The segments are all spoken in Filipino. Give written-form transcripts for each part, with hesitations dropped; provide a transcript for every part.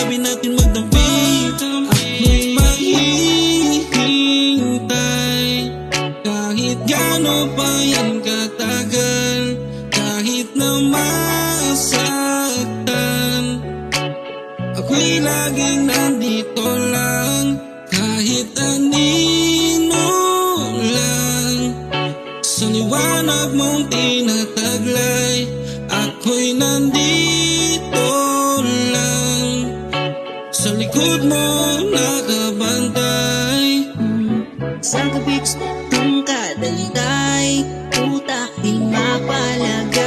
labi natin magtampi. Ako'y maghihintay kahit gaano pa yan katagal, kahit na masaktan. Ako'y laging nandito lang, kahit anino lang. Sa liwanag mong tinataglay, ako'y nandito lang. Sa likod mo nakabantay. Sa gabing ng kadantay, utak di mapalagay.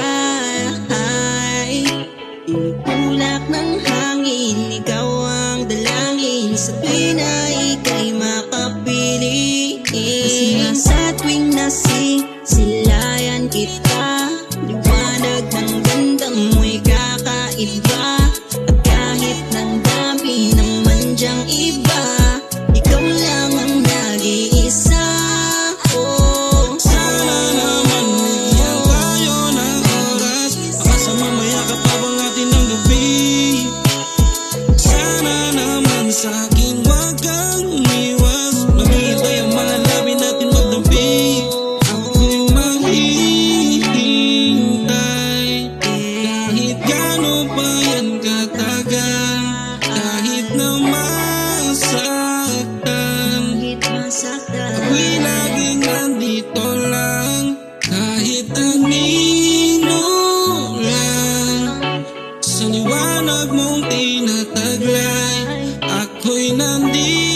Tinutulak ng hangin, ikaw ang dalangin. Sa tuwing na ika'y makapili. Kasi nga sa tuwing nasilayan kita, liwanag ng ganda mo'y kakaiba. At kahit ng dami naman dyang iba, ikaw lang ang nag-iisa. Oh, sana naman bigyan tayo ng oras, baka sa mamaya kapabang natin ng gabi. Sana naman sa'kin wag kang umiwas, maghihintay ang mga labi natin magtampi. Ako'y maghihintay kahit gaano pa yan katagal, kahit na masaktan. kahit masaktan. Ako'y laging nandito lang, kahit anino lang. Sa liwanag mong tinataglay, ako'y nandito